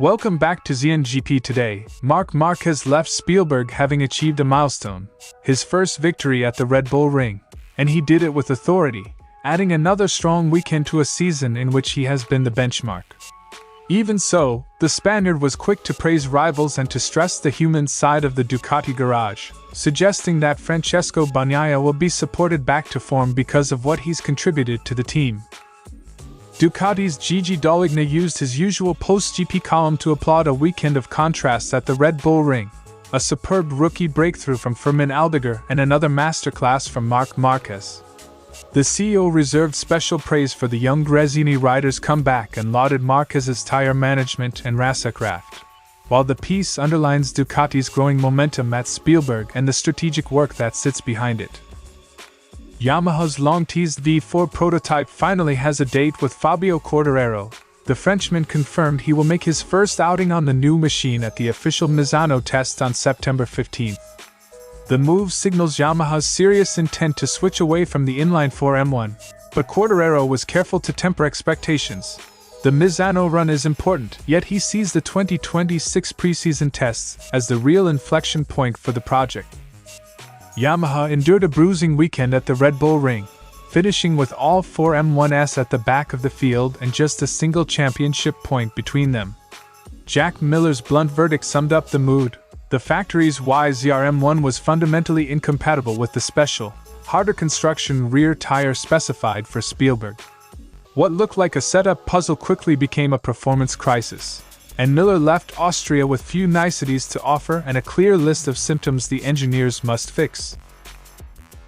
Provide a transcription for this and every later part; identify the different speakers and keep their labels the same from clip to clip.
Speaker 1: Welcome back to ZNGP Today. Marc Márquez left Spielberg having achieved a milestone, his first victory at the Red Bull Ring, and he did it with authority, adding another strong weekend to a season in which he has been the benchmark. Even so, the Spaniard was quick to praise rivals and to stress the human side of the Ducati garage, suggesting that Francesco Bagnaia will be supported back to form because of what he's contributed to the team. Ducati's Gigi Dall'Igna used his usual post-GP column to applaud a weekend of contrasts at the Red Bull Ring, a superb rookie breakthrough from Fermín Aldeguer and another masterclass from Marc Márquez. The CEO reserved special praise for the young Gresini rider's comeback and lauded Marquez's tyre management and racecraft, while the piece underlines Ducati's growing momentum at Spielberg and the strategic work that sits behind it. Yamaha's long-teased V4 prototype finally has a date with Fabio Quartararo. The Frenchman confirmed he will make his first outing on the new machine at the official Misano test on September 15th. The move signals Yamaha's serious intent to switch away from the inline-4 M1, but Quartararo was careful to temper expectations. The Misano run is important, yet he sees the 2026 preseason tests as the real inflection point for the project. Yamaha endured a bruising weekend at the Red Bull Ring, finishing with all four M1s at the back of the field and just a single championship point between them. Jack Miller's blunt verdict summed up the mood. The factory's YZR M1 was fundamentally incompatible with the special, harder construction rear tire specified for Spielberg. What looked like a setup puzzle quickly became a performance crisis, and Miller left Austria with few niceties to offer and a clear list of symptoms the engineers must fix.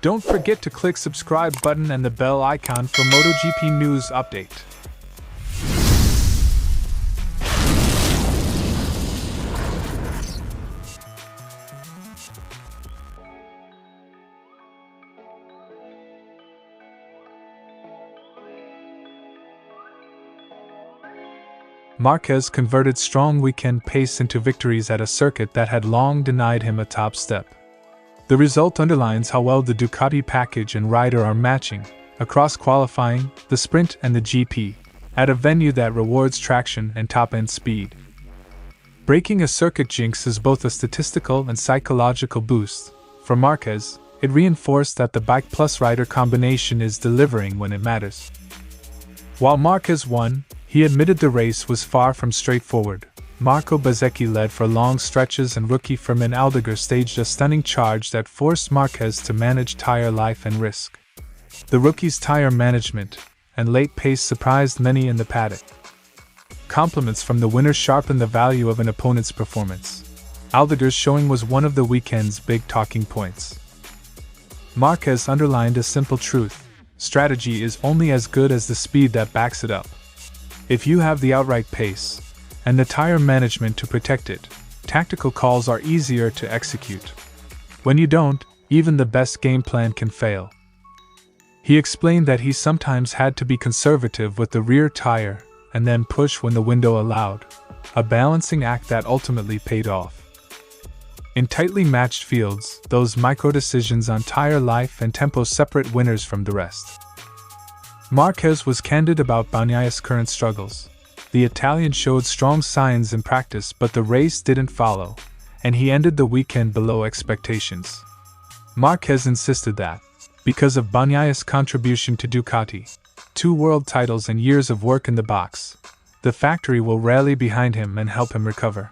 Speaker 1: Don't forget to click subscribe button and the bell icon for MotoGP news update. Marquez converted strong weekend pace into victories at a circuit that had long denied him a top step. The result underlines how well the Ducati package and rider are matching, across qualifying, the sprint and the GP, at a venue that rewards traction and top-end speed. Breaking a circuit jinx is both a statistical and psychological boost. For Marquez, it reinforced that the bike plus rider combination is delivering when it matters. While Marquez won, he admitted the race was far from straightforward. Marco Bezzecchi led for long stretches and rookie Fermín Aldeguer staged a stunning charge that forced Marquez to manage tire life and risk. The rookie's tire management and late pace surprised many in the paddock. Compliments from the winner sharpened the value of an opponent's performance. Aldeguer's showing was one of the weekend's big talking points. Marquez underlined a simple truth: strategy is only as good as the speed that backs it up. If you have the outright pace and the tire management to protect it, tactical calls are easier to execute. When you don't, even the best game plan can fail. He explained that he sometimes had to be conservative with the rear tire and then push when the window allowed, a balancing act that ultimately paid off. In tightly matched fields, those micro-decisions on tire life and tempo separate winners from the rest. Marquez was candid about Bagnaia's current struggles. The Italian showed strong signs in practice, but the race didn't follow, and he ended the weekend below expectations. Marquez insisted that, because of Bagnaia's contribution to Ducati, 2 world titles and years of work in the box, the factory will rally behind him and help him recover.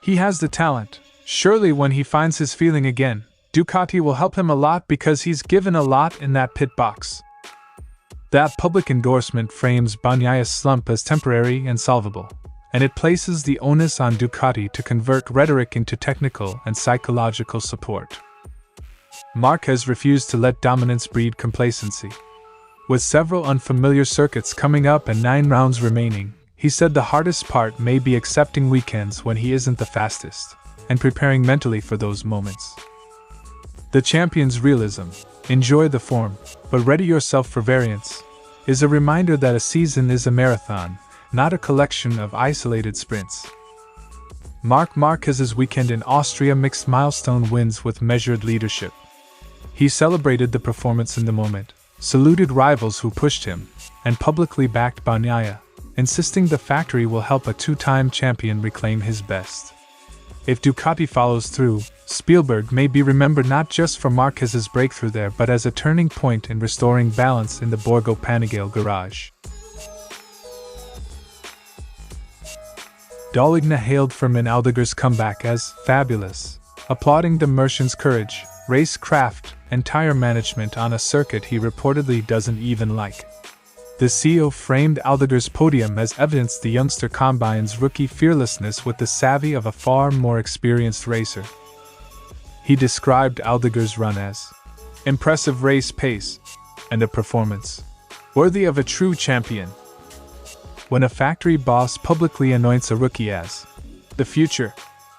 Speaker 1: He has the talent. Surely when he finds his feeling again, Ducati will help him a lot because he's given a lot in that pit box. That public endorsement frames Bagnaia's slump as temporary and solvable, and it places the onus on Ducati to convert rhetoric into technical and psychological support. Marquez refused to let dominance breed complacency. With several unfamiliar circuits coming up and 9 rounds remaining, he said the hardest part may be accepting weekends when he isn't the fastest, and preparing mentally for those moments. The champion's realism, enjoy the form, but ready yourself for variance, is a reminder that a season is a marathon, not a collection of isolated sprints. Marc Márquez's weekend in Austria mixed milestone wins with measured leadership. He celebrated the performance in the moment, saluted rivals who pushed him, and publicly backed Bagnaia, insisting the factory will help a two-time champion reclaim his best. If Ducati follows through, Spielberg may be remembered not just for Marquez's breakthrough there but as a turning point in restoring balance in the Borgo Panigale garage. Dall'Igna hailed Fermín Aldeguer's comeback as fabulous, applauding the Merchant's courage, racecraft, and tire management on a circuit he reportedly doesn't even like. The CEO framed Aldeguer's podium as evidence the youngster combines rookie fearlessness with the savvy of a far more experienced racer. He described Aldeguer's run as impressive race pace and a performance worthy of a true champion. When a factory boss publicly anoints a rookie as the future,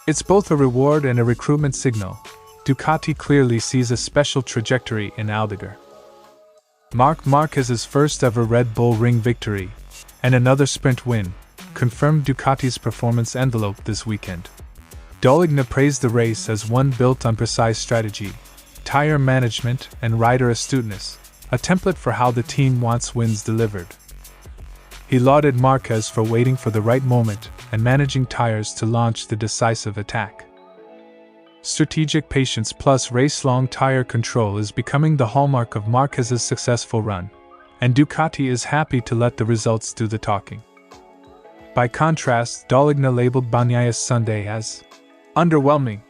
Speaker 1: it's both a reward and a recruitment signal. Ducati clearly sees a special trajectory in Aldeguer. Marc Márquez's first ever Red Bull Ring victory and another sprint win confirmed Ducati's performance envelope this weekend. Dall'Igna praised the race as one built on precise strategy, tire management, and rider astuteness, a template for how the team wants wins delivered. He lauded Marquez for waiting for the right moment and managing tires to launch the decisive attack. Strategic patience plus race-long tire control is becoming the hallmark of Marquez's successful run, and Ducati is happy to let the results do the talking. By contrast, Dall'Igna labeled Bagnaia's Sunday as underwhelming.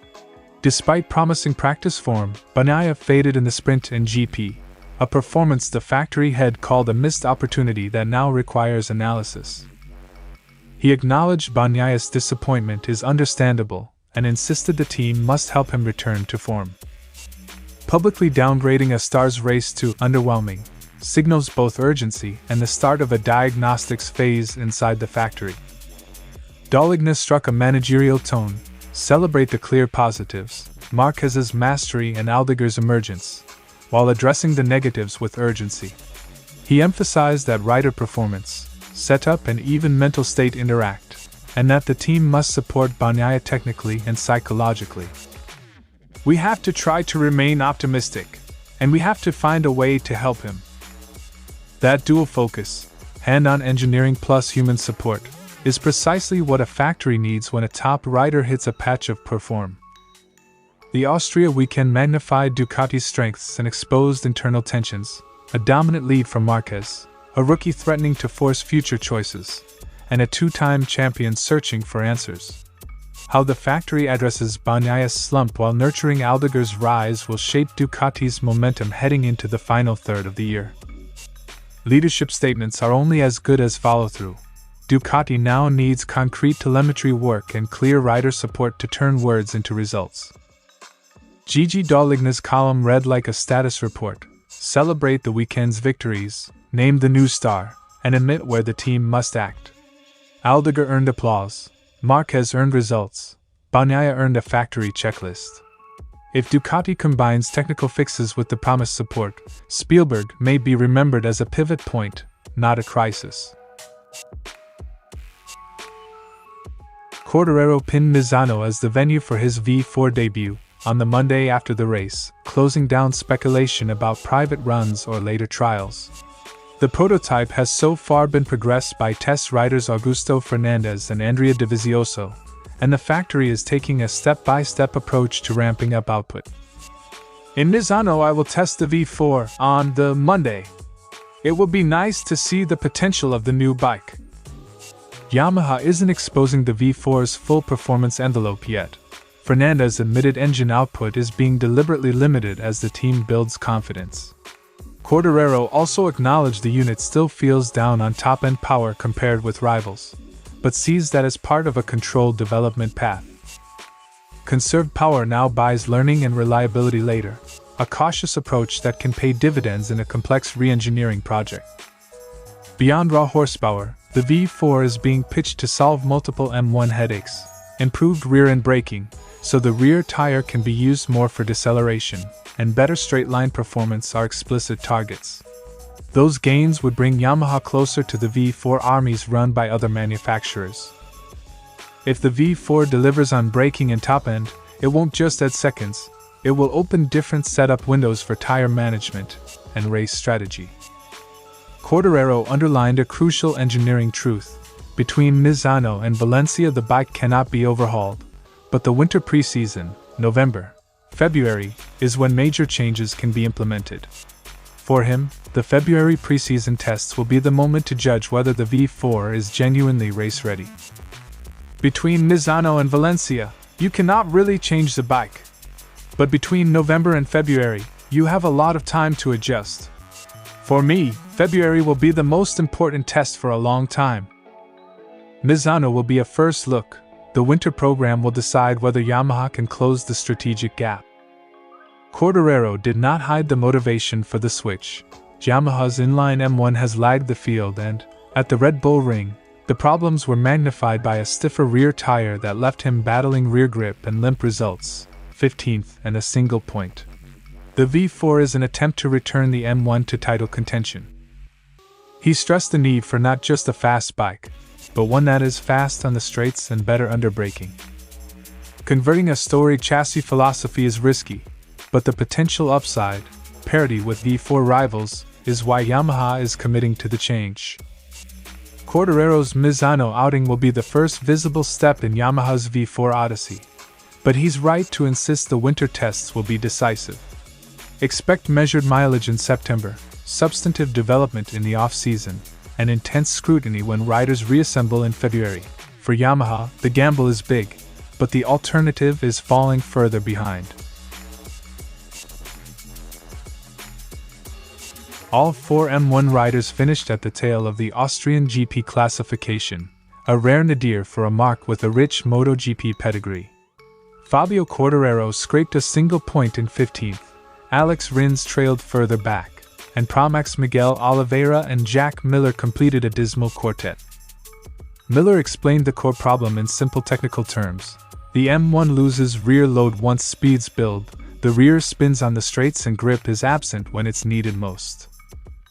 Speaker 1: Despite promising practice form, Bagnaia faded in the sprint and GP, a performance the factory head called a missed opportunity that now requires analysis. He acknowledged Bagnaia's disappointment is understandable and insisted the team must help him return to form. Publicly downgrading a star's race to underwhelming signals both urgency and the start of a diagnostics phase inside the factory. Dall'Igna struck a managerial tone, celebrate the clear positives, Marquez's mastery and Aldeguer's emergence, while addressing the negatives with urgency. He emphasized that rider performance, setup, and even mental state interact, and that the team must support Bagnaia technically and psychologically. We have to try to remain optimistic, and we have to find a way to help him. That dual focus, hand-on engineering plus human support, is precisely what a factory needs when a top rider hits a patch of perform. The Austria weekend magnified Ducati's strengths and exposed internal tensions, a dominant lead from Marquez, a rookie threatening to force future choices, and a two-time champion searching for answers. How the factory addresses Bagnaia's slump while nurturing Aldeguer's rise will shape Ducati's momentum heading into the final third of the year. Leadership statements are only as good as follow-through. Ducati now needs concrete telemetry work and clear rider support to turn words into results. Gigi Dall'Igna's column read like a status report: celebrate the weekend's victories, name the new star, and admit where the team must act. Aldeguer earned applause, Marquez earned results, Bagnaia earned a factory checklist. If Ducati combines technical fixes with the promised support, Spielberg may be remembered as a pivot point, not a crisis. Quartararo pinned Misano as the venue for his V4 debut on the Monday after the race, closing down speculation about private runs or later trials. The prototype has so far been progressed by test riders Augusto Fernandez and Andrea Dovizioso, and the factory is taking a step-by-step approach to ramping up output. In Misano, I will test the V4 on the Monday. It will be nice to see the potential of the new bike. Yamaha isn't exposing the V4's full performance envelope yet. Fernandez admitted engine output is being deliberately limited as the team builds confidence. Quartararo also acknowledged the unit still feels down on top-end power compared with rivals, but sees that as part of a controlled development path. Conserved power now buys learning and reliability later, a cautious approach that can pay dividends in a complex re-engineering project. Beyond raw horsepower, the V4 is being pitched to solve multiple M1 headaches, improved rear-end braking, so the rear tire can be used more for deceleration, and better straight-line performance are explicit targets. Those gains would bring Yamaha closer to the V4 armies run by other manufacturers. If the V4 delivers on braking and top end, it won't just add seconds, it will open different setup windows for tire management and race strategy. Quartararo underlined a crucial engineering truth. Between Misano and Valencia the bike cannot be overhauled, but the winter preseason, November, February, is when major changes can be implemented. For him, the February preseason tests will be the moment to judge whether the V4 is genuinely race-ready. Between Misano and Valencia, you cannot really change the bike. But between November and February, you have a lot of time to adjust. For me, February will be the most important test for a long time. Misano will be a first look. The winter program will decide whether Yamaha can close the strategic gap. Quartararo did not hide the motivation for the switch. Yamaha's inline M1 has lagged the field and, at the Red Bull Ring, the problems were magnified by a stiffer rear tire that left him battling rear grip and limp results, 15th and a single point. The V4 is an attempt to return the M1 to title contention. He stressed the need for not just a fast bike, but one that is fast on the straights and better under braking. Converting a storied chassis philosophy is risky, but the potential upside, parity with V4 rivals, is why Yamaha is committing to the change. Quartararo's Misano outing will be the first visible step in Yamaha's V4 odyssey, but he's right to insist the winter tests will be decisive. Expect measured mileage in September, substantive development in the off-season, and intense scrutiny when riders reassemble in February. For Yamaha, the gamble is big, but the alternative is falling further behind. All four M1 riders finished at the tail of the Austrian GP classification, a rare nadir for a Marc with a rich MotoGP pedigree. Fabio Quartararo scraped a single point in 15th, Alex Rins trailed further back, and Pramax Miguel Oliveira and Jack Miller completed a dismal quartet. Miller explained the core problem in simple technical terms. The M1 loses rear load once speeds build, the rear spins on the straights and grip is absent when it's needed most.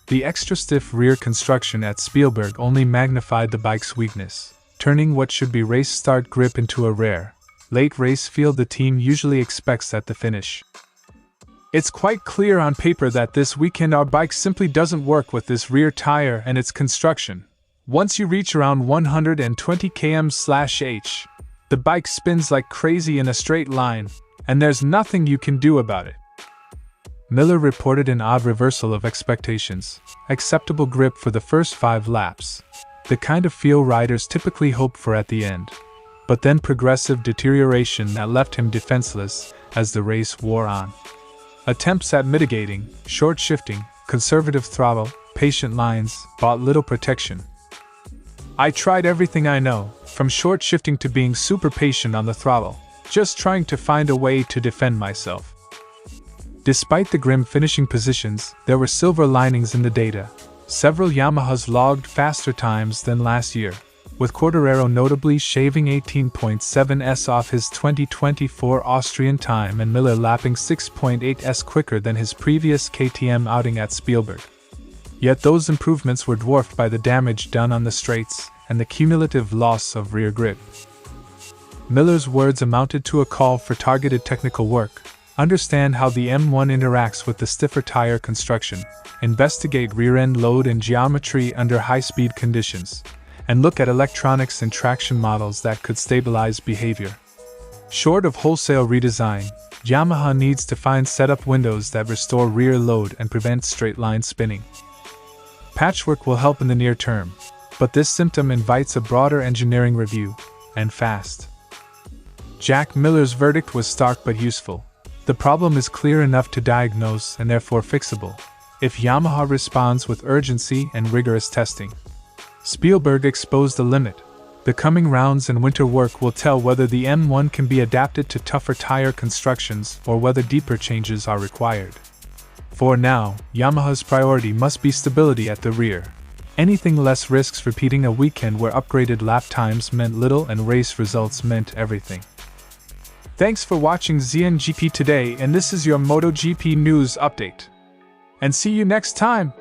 Speaker 1: The extra stiff rear construction at Spielberg only magnified the bike's weakness, turning what should be race start grip into a rare, late race feel the team usually expects at the finish. It's quite clear on paper that this weekend our bike simply doesn't work with this rear tire and its construction. Once you reach around 120 km/h, the bike spins like crazy in a straight line, and there's nothing you can do about it. Miller reported an odd reversal of expectations, acceptable grip for the first 5 laps, the kind of feel riders typically hope for at the end, but then progressive deterioration that left him defenseless as the race wore on. Attempts at mitigating, short shifting, conservative throttle, patient lines, brought little protection. I tried everything I know, from short shifting to being super patient on the throttle, just trying to find a way to defend myself. Despite the grim finishing positions, there were silver linings in the data. Several Yamahas logged faster times than last year, with Quartararo notably shaving 18.7s off his 2024 Austrian time and Miller lapping 6.8s quicker than his previous KTM outing at Spielberg. Yet those improvements were dwarfed by the damage done on the straights and the cumulative loss of rear grip. Miller's words amounted to a call for targeted technical work. Understand how the M1 interacts with the stiffer tire construction, investigate rear-end load and geometry under high-speed conditions, and look at electronics and traction models that could stabilize behavior. Short of wholesale redesign, Yamaha needs to find setup windows that restore rear load and prevent straight-line spinning. Patchwork will help in the near term, but this symptom invites a broader engineering review, and fast. Jack Miller's verdict was stark but useful. The problem is clear enough to diagnose and therefore fixable, if Yamaha responds with urgency and rigorous testing. Spielberg exposed the limit. The coming rounds and winter work will tell whether the M1 can be adapted to tougher tire constructions or whether deeper changes are required. For now, Yamaha's priority must be stability at the rear. Anything less risks repeating a weekend where upgraded lap times meant little and race results meant everything. Thanks for watching ZNGP Today, and this is your MotoGP news update. And see you next time!